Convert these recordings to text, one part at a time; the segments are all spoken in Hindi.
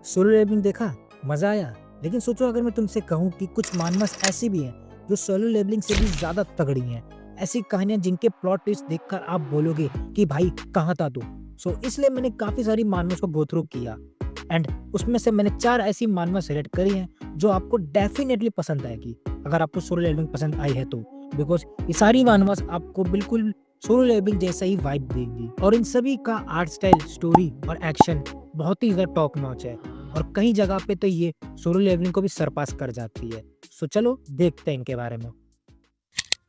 सोलो लेवलिंग देखा, मजा आया। लेकिन सोचो अगर मैं तुमसे कहूँ कि कुछ मानवस ऐसी भी हैं जो सोलो लेवलिंग से भी ज्यादा तगड़ी हैं। ऐसी कहानियां जिनके प्लॉट ट्विस्ट देखकर आप बोलोगे कि भाई कहाँ था तू। इसलिए मैंने काफी सारी मानवस को गो थ्रू किया एंड उसमें से मैंने 4 ऐसी मानवस सेलेक्ट करी हैं जो आपको डेफिनेटली पसंद आएगी अगर आपको सोलो लेवलिंग पसंद आई है तो। बिकॉज ये सारी मानवस आपको बिल्कुल सोलो लेवलिंग जैसा ही वाइब देंगी और इन सभी का आर्ट स्टाइल, स्टोरी और एक्शन बहुत ही ज्यादा टॉप नॉच है और कई जगह पे तो ये सोलो लेवलिंग को भी सरपास कर जाती है। चलो देखते हैं इनके बारे में।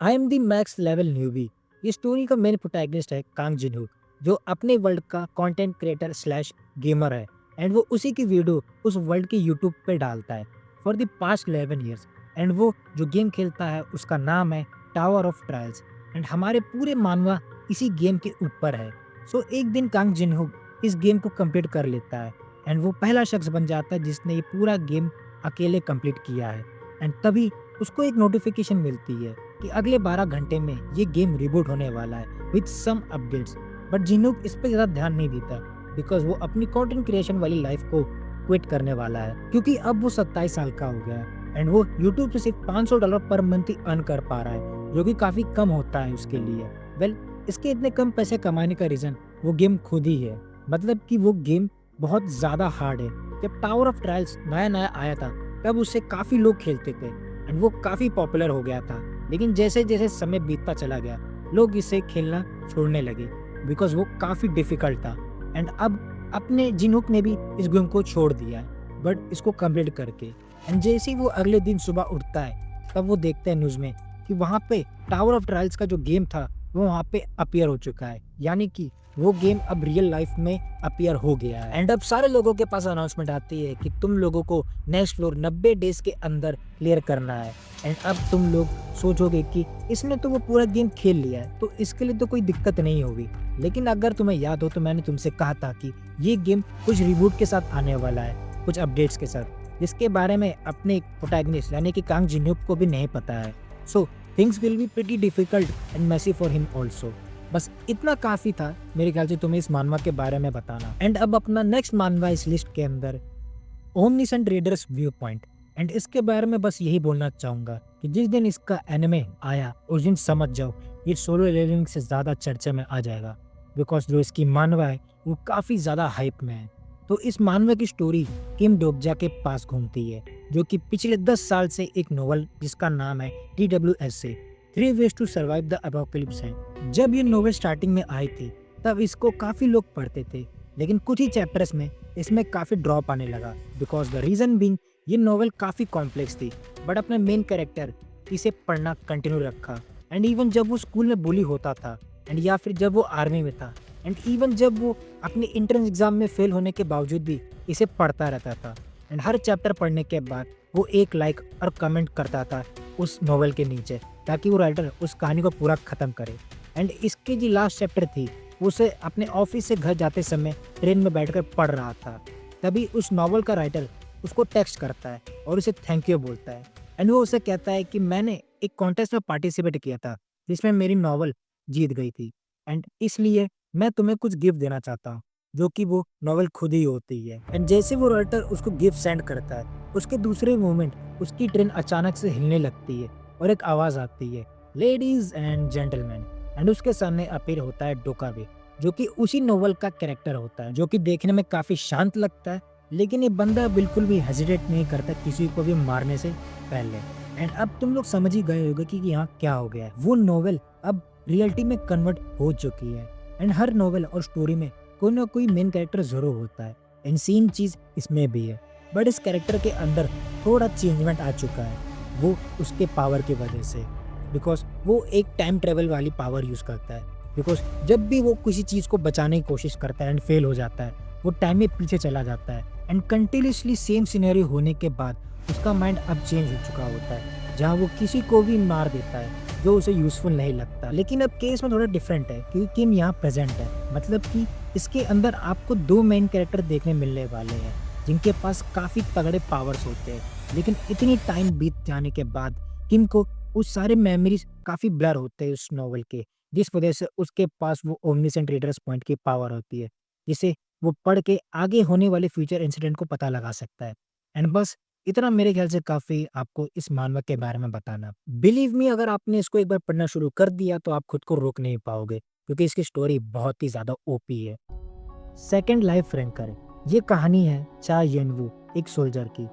I am the max level newbie. ये स्टोरी का मेन प्रोटैगनिस्ट है कांग जिन हुक, जो अपने वर्ल्ड का कंटेंट क्रिएटर स्लैश गेमर है एंड वो उसी की वीडियो उस वर्ल्ड के यूट्यूब पे डालता है for the past 11 years. And वो जो गेम खेलता है उसका नाम है टावर ऑफ ट्रायल्स एंड हमारे पूरे मानवा इसी गेम के ऊपर है। एक दिन कांग जिन हुक इस गेम को कंप्लीट कर लेता है एंड वो पहला शख्स बन जाता है जिसने ये पूरा गेम अकेले कंप्लीट किया है। एंड तभी उसको एक नोटिफिकेशन मिलती है कि अगले 12 घंटे में ये गेम रिबूट होने वाला है विद सम अपडेट्स। बट जिनूक इस पे ज़्यादा ध्यान नहीं देता बिकॉज वो अपनी कंटेंट क्रिएशन वाली लाइफ को क्विट करने वाला है क्योंकि अब वो 27 साल का हो गया है एंड वो यूट्यूब से सिर्फ $500 पर मंथ ही अर्न कर पा रहा है, जो कि काफ़ी कम होता है उसके लिए। इसके इतने कम पैसे कमाने का रीज़न वो गेम खुद ही है। मतलब कि वो गेम बहुत ज़्यादा हार्ड है। जब टावर ऑफ ट्रायल्स नया नया आया था तब उससे काफ़ी लोग खेलते थे एंड वो काफ़ी पॉपुलर हो गया था। लेकिन जैसे जैसे समय बीतता चला गया लोग इसे खेलना छोड़ने लगे बिकॉज वो काफ़ी डिफिकल्ट था। एंड अब अपने जिनहुक ने भी इस गेम को छोड़ दिया है बट इसको कंप्लीट करके। एंड जैसे ही वो अगले दिन सुबह उठता है तब वो देखते हैं न्यूज़ में कि वहाँ पे टावर ऑफ ट्रायल्स का जो गेम था वो वहाँ पे अपीयर हो चुका है, यानी कि वो गेम अब रियल लाइफ में अपीयर हो गया है। एंड अब सारे लोगों के पास अनाउंसमेंट आती है कि तुम लोगों को नेक्स्ट फ्लोर 90 डेज के अंदर क्लियर करना है। एंड अब तुम लोग सोचोगे कि इसने तो वो पूरा गेम खेल लिया है तो इसके लिए तो कोई दिक्कत नहीं होगी। लेकिन अगर तुम्हें याद हो तो मैंने तुमसे कहा था कि ये गेम कुछ रिबूट के साथ आने वाला है, कुछ अपडेट्स के साथ, जिसके बारे में अपने प्रोटैगनिस्ट यानी कि कांग जिन्हुक को भी नहीं पता है। Things will be pretty difficult and messy for him also. बस इतना काफी था मेरे ख्याल से तुम्हें इस मानवा के बारे में बताना। एंड अब अपना नेक्स्ट मानवा इस लिस्ट के अंदर omniscient readers view point. And इसके बारे में बस यही बोलना चाहूंगा कि जिस दिन इसका एनिमे आया उस दिन समझ जाओ ये सोलो लेवलिंग से ज्यादा चर्चा में आ जाएगा बिकॉज जो इसकी मानवा है वो काफी ज्यादा हाइप में है। इस मानवा की स्टोरी किम डोकजा के पास घूमती है, जो कि पिछले 10 साल से एक नोवेल जिसका नाम है TWS से 3 ways to survive the apocalypse है। जब ये नोवेल स्टार्टिंग में आई थी तब इसको काफी लोग पढ़ते थे, लेकिन कुछ ही चैप्टर्स में इसमें काफी ड्रॉप आने लगा बिकॉज द रीजन बीइंग ये नोवेल काफी कॉम्प्लेक्स थी। बट अपने मेन कैरेक्टर इसे पढ़ना कंटिन्यू रखा एंड इवन जब वो स्कूल में बुली होता था एंड या फिर जब वो आर्मी में था एंड इवन जब वो अपने एंट्रेंस एग्जाम में फेल होने के बावजूद भी इसे पढ़ता रहता था। एंड हर चैप्टर पढ़ने के बाद वो एक लाइक और कमेंट करता था उस नोवेल के नीचे ताकि वो राइटर उस कहानी को पूरा ख़त्म करे। एंड इसकी जो लास्ट चैप्टर थी उसे अपने ऑफिस से घर जाते समय ट्रेन में बैठकर पढ़ रहा था। तभी उस नॉवल का राइटर उसको टेक्स्ट करता है और उसे थैंक यू बोलता है एंड वो उसे कहता है कि मैंने एक कॉन्टेस्ट में पार्टिसिपेट किया था जिसमें मेरी नॉवल जीत गई थी एंड इसलिए मैं तुम्हें कुछ गिफ्ट देना चाहता हूँ, जो कि वो नॉवल खुद ही होती है। एंड जैसे वो राइटर उसको गिफ्ट सेंड करता है उसके दूसरे मोमेंट उसकी ट्रेन अचानक से हिलने लगती है और एक आवाज आती है लेडीज एंड जेंटलमैन। एंड उसके सामने अपीयर होता है डोकाबे, जो कि उसी नोवेल का कैरेक्टर होता है, जो कि देखने में काफी शांत लगता है। लेकिन ये बंदा बिल्कुल भी हेजिटेट नहीं करता किसी को भी मारने से पहले। एंड अब तुम लोग समझ ही गए होगे कि यहाँ क्या हो गया है। वो नोवेल अब रियलिटी में कन्वर्ट हो चुकी है एंड हर नोवेल और स्टोरी में कोई ना कोई मेन कैरेक्टर जरूर होता है एंड सेम चीज इसमें भी है। बट इस कैरेक्टर के अंदर थोड़ा चेंजमेंट आ चुका है, वो उसके पावर की वजह से, बिकॉज वो एक टाइम ट्रेवल वाली पावर यूज करता है। बिकॉज जब भी वो किसी चीज को बचाने की कोशिश करता है एंड फेल हो जाता है वो टाइम में पीछे चला जाता है एंड कंटिन्यूसली सेम सिनेरियो होने के बाद उसका माइंड अब चेंज हो चुका होता है, जहाँ वो किसी को भी मार देता है जो उसे यूजफुल नहीं लगता। लेकिन अब केस में थोड़ा डिफरेंट है क्योंकि किम यहाँ प्रेजेंट है, मतलब कि इसके अंदर आपको 2 मेन कैरेक्टर देखने मिलने वाले हैं जिनके पास काफी तगड़े पावर्स होते हैं। लेकिन इतनी टाइम बीत जाने के बाद किम को उस सारे मेमोरीज काफी ब्लर होते हैं उस नॉवल के, जिस वजह से उसके पास वो ओमनिसेंट रीडर्स पॉइंट की पावर होती है जिसे वो पढ़ के आगे होने वाले फ्यूचर इंसिडेंट को पता लगा सकता है। एंड बस इतना मेरे ख्याल से काफ़ी आपको इस मानवा के बारे में बताना। बिलीव मी, अगर आपने इसको एक बार पढ़ना शुरू कर दिया तो आप खुद को रोक नहीं पाओगे, क्योंकि इसकी स्टोरी बहुत ही ज़्यादा ओपी है। सेकंड लाइफ रैंकर, ये कहानी है चा येनवू, एक सोल्जर की,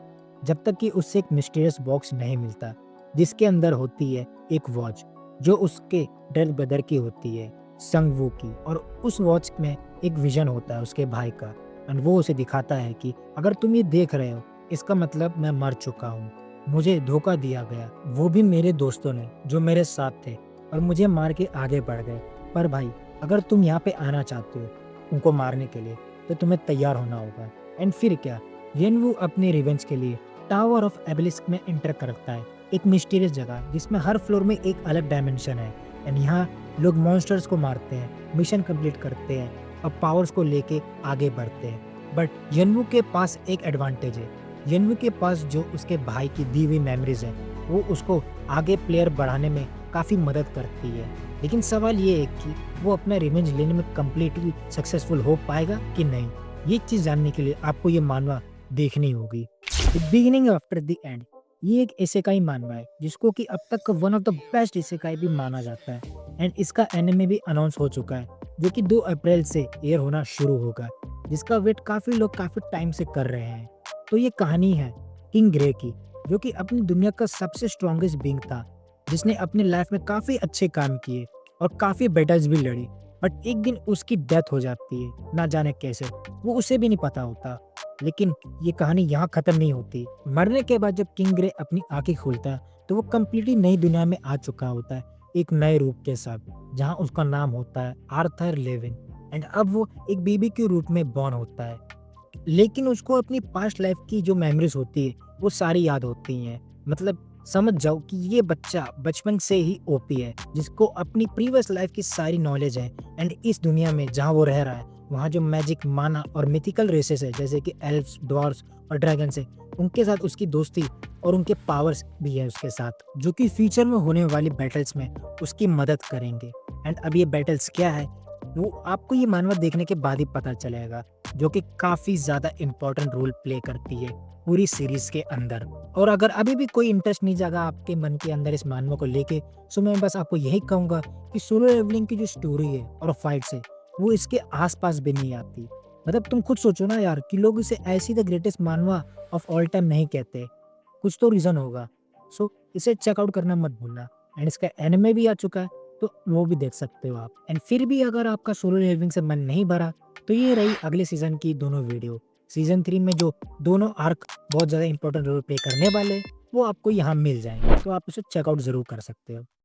जब तक कि उससे एक मिस्टीरियस बॉक्स नहीं मिलता जिसके अंदर होती है एक वॉच जो उसके डेड ब्रदर की होती है, संगवू की। और उस वॉच में एक विजन होता है उसके भाई का, एंड वो उसे दिखाता है कि अगर तुम ये देख रहे हो इसका मतलब मैं मर चुका हूँ, मुझे धोखा दिया गया, वो भी मेरे दोस्तों ने जो मेरे साथ थे और मुझे मार के आगे बढ़ गए। पर भाई, अगर तुम यहाँ पे आना चाहते हो उनको मारने के लिए तो तुम्हें तैयार होना होगा। एंड फिर क्या, येनवू अपने रिवेंज के लिए टावर ऑफ एबेलिस्क में एंटर करता है, एक मिस्टीरियस जगह जिसमें हर फ्लोर में एक अलग डायमेंशन है। एंड यहाँ लोग मॉन्स्टर्स को मारते हैं, मिशन कंप्लीट करते हैं और पावर्स को लेके आगे बढ़ते हैं। बट येनवू के पास एक एडवांटेज है, येनवू के पास जो उसके भाई की दी हुई मेमोरीज है वो उसको आगे प्लेयर बढ़ाने में काफ़ी मदद करती है। लेकिन सवाल ये है कि वो अपना रिवेंज लेने में कम्प्लीटली सक्सेसफुल हो पाएगा कि नहीं। ये चीज़ जानने के लिए आपको ये मानवा देखनी होगी। The beginning after the end, ये एक इसेकाई मानवा है जिसको कि अब तक का one of the best isekai भी माना जाता है। एंड इसका एनिमे भी अनाउंस हो चुका है जो कि 2 अप्रैल से एयर होना शुरू होगा, जिसका वेट काफ़ी लोग काफ़ी टाइम से कर रहे हैं। तो ये कहानी है किंग ग्रे की, जो कि अपनी दुनिया का सबसे स्ट्रॉन्गेस्ट बीइंग था, जिसने अपनी लाइफ में काफ़ी अच्छे काम किए और काफ़ी बैटल्स भी लड़ी। बट एक दिन उसकी डेथ हो जाती है, ना जाने कैसे, वो उसे भी नहीं पता होता। लेकिन ये कहानी यहाँ खत्म नहीं होती। मरने के बाद जब किंग ग्रे अपनी आंखें खोलता है तो वो कम्प्लीटली नई दुनिया में आ चुका होता है, एक नए रूप के साथ, जहाँ उसका नाम होता है आर्थर लेविन। एंड अब वो एक बेबी के रूप में बॉर्न होता है, लेकिन उसको अपनी पास्ट लाइफ की जो मेमोरीज होती है वो सारी याद होती हैं। मतलब समझ जाओ कि ये बच्चा बचपन से ही ओपी है, जिसको अपनी प्रीवियस लाइफ की सारी नॉलेज है। एंड इस दुनिया में जहाँ वो रह रहा है वहाँ जो मैजिक, माना और मिथिकल रेसेस है जैसे कि एल्व्स, ड्वार्फ्स और ड्रैगन्स है, उनके साथ उसकी दोस्ती और उनके पावर्स भी है उसके साथ, जो कि फ्यूचर में होने वाली बैटल्स में उसकी मदद करेंगे। एंड अब ये बैटल्स क्या है वो आपको ये मानवा देखने के बाद ही पता चलेगा, जो कि काफ़ी ज़्यादा इम्पोर्टेंट रोल प्ले करती है पूरी सीरीज के अंदर। और अगर अभी भी कोई इंटरेस्ट नहीं जागा आपके मन के अंदर इस मानवा को लेके, तो मैं बस आपको यही कहूँगा कि सोलो लेवलिंग की जो स्टोरी है और फाइट्स है वो इसके आसपास भी नहीं आती। मतलब तुम खुद सोचो ना यार कि लोग इसे ऐसी द ग्रेटेस्ट मानवा ऑफ ऑल टाइम नहीं कहते, कुछ तो रीज़न होगा। सो इसे चेकआउट करना मत भूलना। एंड इसका एनिमे भी आ चुका है तो वो भी देख सकते हो आप। एंड फिर भी अगर आपका सोलो लेवलिंग से मन नहीं भरा तो ये रही अगले सीजन की दोनों वीडियो। सीजन 3 में जो दोनों आर्क बहुत ज़्यादा इंपॉर्टेंट रोल प्ले करने वाले, वो आपको यहाँ मिल जाएंगे, तो आप उसे चेकआउट ज़रूर कर सकते हो।